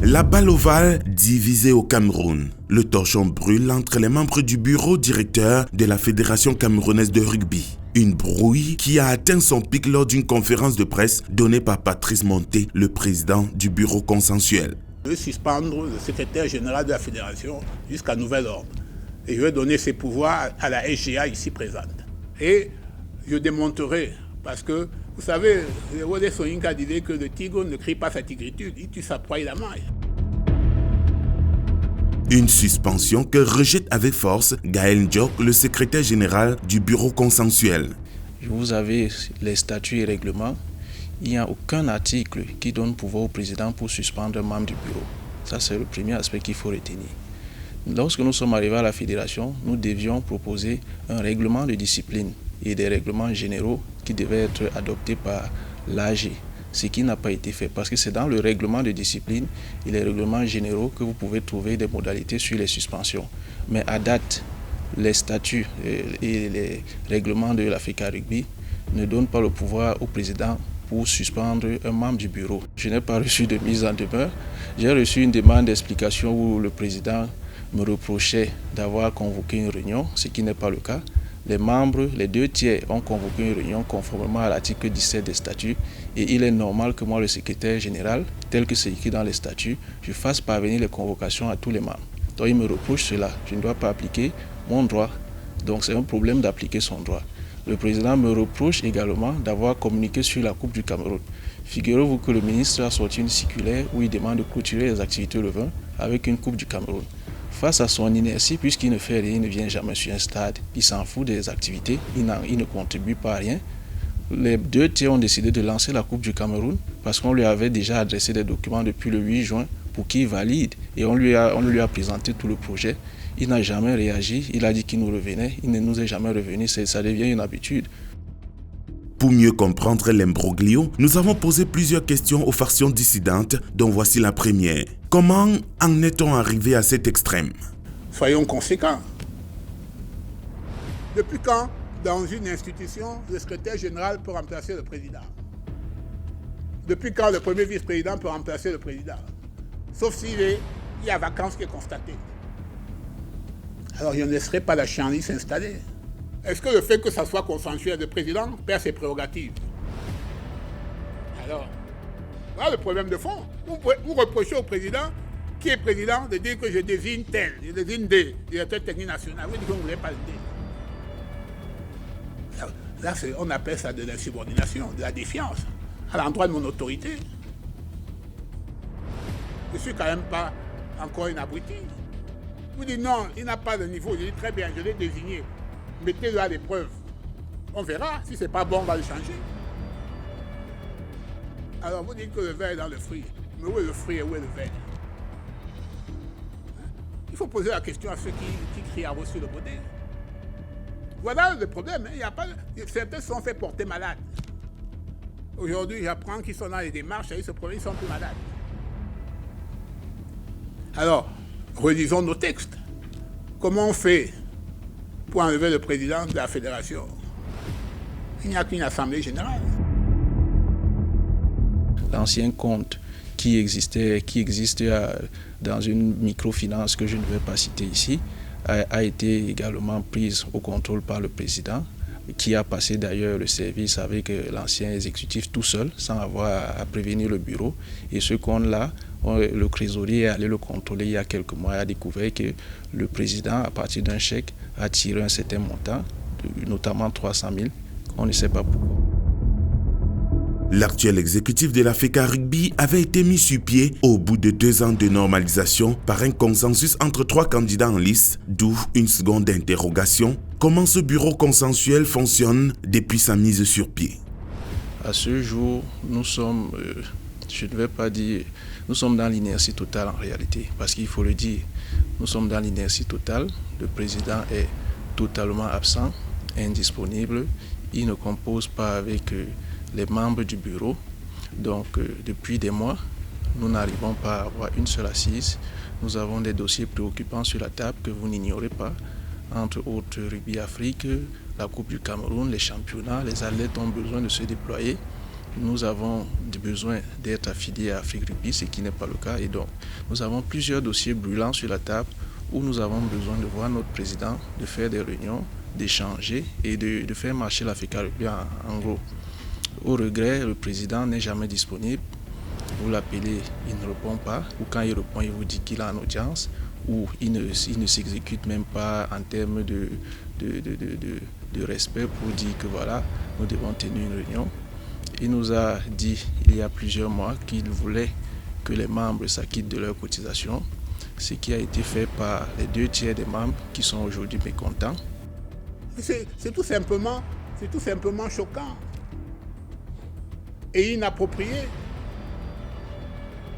La balle ovale divisée au Cameroun. Le torchon brûle entre les membres du bureau directeur de la Fédération camerounaise de rugby. Une brouille qui a atteint son pic lors d'une conférence de presse donnée par Patrice Monté, le président du bureau consensuel. Je vais suspendre le secrétaire général de la Fédération jusqu'à nouvel ordre. Et je vais donner ses pouvoirs à la SGA ici présente. Et je démontrerai, parce que, vous savez, Wode Soyinka disait que le tigre ne crie pas sa tigritude, il tue sa proie et la mange. Une suspension que rejette avec force Gaël Ndiok, le secrétaire général du bureau consensuel. Vous avez les statuts et règlements. Il n'y a aucun article qui donne pouvoir au président pour suspendre un membre du bureau. Ça, c'est le premier aspect qu'il faut retenir. Lorsque nous sommes arrivés à la fédération, nous devions proposer un règlement de discipline et des règlements généraux qui devaient être adoptés par l'AG. Ce qui n'a pas été fait parce que c'est dans le règlement de discipline et les règlements généraux que vous pouvez trouver des modalités sur les suspensions. Mais à date, les statuts et les règlements de l'Africa Rugby ne donnent pas le pouvoir au président pour suspendre un membre du bureau. Je n'ai pas reçu de mise en demeure. J'ai reçu une demande d'explication où le président me reprochait d'avoir convoqué une réunion, ce qui n'est pas le cas. Les membres, les 2/3 ont convoqué une réunion conformément à l'article 17 des statuts et il est normal que moi, le secrétaire général, tel que c'est écrit dans les statuts, je fasse parvenir les convocations à tous les membres. Donc il me reproche cela, je ne dois pas appliquer mon droit. Donc c'est un problème d'appliquer son droit. Le président me reproche également d'avoir communiqué sur la Coupe du Cameroun. Figurez-vous que le ministre a sorti une circulaire où il demande de clôturer les activités le 20 avec une Coupe du Cameroun. Face à son inertie, puisqu'il ne fait rien, il ne vient jamais sur un stade, il s'en fout des activités, il ne contribue pas à rien. Les 2/3 ont décidé de lancer la Coupe du Cameroun parce qu'on lui avait déjà adressé des documents depuis le 8 juin pour qu'il valide et on lui a présenté tout le projet. Il n'a jamais réagi, il a dit qu'il nous revenait, il ne nous est jamais revenu, ça devient une habitude. Pour mieux comprendre l'imbroglio, nous avons posé plusieurs questions aux factions dissidentes, dont voici la première. Comment en est-on arrivé à cet extrême? Soyons conséquents. Depuis quand, dans une institution, le secrétaire général peut remplacer le président? Depuis quand le premier vice-président peut remplacer le président? Sauf s'il y a vacance qui est constatée. Alors je ne laisserai pas la chienlit s'installer. Est-ce que le fait que ça soit consensuel, le président perd ses prérogatives? Alors, voilà le problème de fond. Vous reprochez au président, qui est président, de dire que je désigne tel, je désigne des directeurs techniques nationaux. Vous dites que vous ne voulez pas le dire. Là, on appelle ça de l'insubordination, de la défiance, à l'endroit de mon autorité. Je ne suis quand même pas encore une abruti. Vous dites non, il n'a pas de niveau. Je dis très bien, je l'ai désigné. Mettez-le à l'épreuve. On verra. Si ce n'est pas bon, on va le changer. Alors vous dites que le verre est dans le fruit. Mais où est le fruit et où est le verre? Il faut poser la question à ceux qui crient à vous sur le modèle. Voilà le problème. Il y a pas, certains sont fait porter malades. Aujourd'hui, j'apprends qu'ils sont dans les démarches et ce problème, ils sont plus malades. Alors, relisons nos textes. Comment on fait pour enlever le président de la fédération? Il n'y a qu'une assemblée générale. L'ancien compte qui existe dans une microfinance que je ne vais pas citer ici a été également prise au contrôle par le président, qui a passé d'ailleurs le service avec l'ancien exécutif tout seul, sans avoir à prévenir le bureau. Et ce compte-là, le trésorier est allé le contrôler il y a quelques mois et a découvert que le président, à partir d'un chèque, a tiré un certain montant, notamment 300 000, on ne sait pas pourquoi. L'actuel exécutif de l'Africa Rugby avait été mis sur pied au bout de 2 ans de normalisation par un consensus entre 3 candidats en lice, d'où une seconde interrogation. Comment ce bureau consensuel fonctionne depuis sa mise sur pied? À ce jour, nous sommes, je ne vais pas dire, nous sommes dans l'inertie totale en réalité, parce qu'il faut le dire, nous sommes dans l'inertie totale, le président est totalement absent, indisponible, il ne compose pas avec les membres du bureau. Donc depuis des mois, nous n'arrivons pas à avoir une seule assise. Nous avons des dossiers préoccupants sur la table que vous n'ignorez pas, entre autres Rugby Afrique, la Coupe du Cameroun, les championnats, les athlètes ont besoin de se déployer. nous avons besoin d'être affiliés à Afrique Rugby, ce qui n'est pas le cas. Et donc, nous avons plusieurs dossiers brûlants sur la table où nous avons besoin de voir notre président, de faire des réunions, d'échanger et de faire marcher l'Africa Rugby en gros. Au regret, le président n'est jamais disponible. Vous l'appelez, il ne répond pas. Ou quand il répond, il vous dit qu'il est en audience. Ou il ne s'exécute même pas en termes de respect pour dire que voilà, nous devons tenir une réunion. Il nous a dit il y a plusieurs mois qu'il voulait que les membres s'acquittent de leurs cotisations, ce qui a été fait par les 2/3 des membres qui sont aujourd'hui mécontents. C'est tout simplement choquant et inapproprié.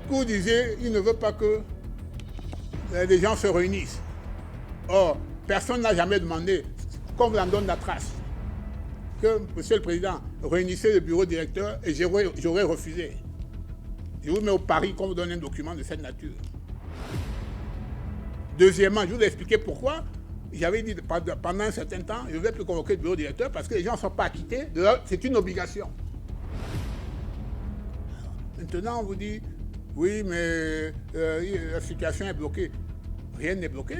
Vous disiez, il ne veut pas que les gens se réunissent. Or, personne n'a jamais demandé, qu'on vous en donne la trace, que, Monsieur le Président, réunissez le bureau directeur et j'aurais refusé. Je vous mets au pari qu'on vous donne un document de cette nature. Deuxièmement, je vous ai expliqué pourquoi. J'avais dit pendant un certain temps, je ne vais plus convoquer le bureau directeur parce que les gens ne sont pas acquittés. C'est une obligation. Maintenant, on vous dit, oui, mais la situation est bloquée. Rien n'est bloqué.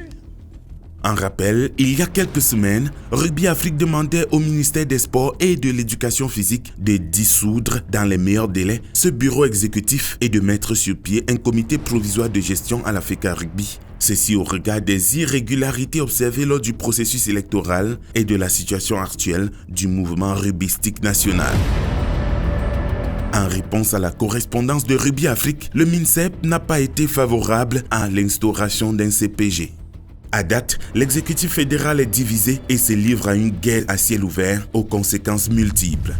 En rappel, il y a quelques semaines, Rugby Afrique demandait au ministère des Sports et de l'Éducation physique de dissoudre dans les meilleurs délais ce bureau exécutif et de mettre sur pied un comité provisoire de gestion à l'Africa Rugby. Ceci au regard des irrégularités observées lors du processus électoral et de la situation actuelle du mouvement rugbystique national. En réponse à la correspondance de Rugby Afrique, le MINSEP n'a pas été favorable à l'instauration d'un CPG. À date, l'exécutif fédéral est divisé et se livre à une guerre à ciel ouvert aux conséquences multiples.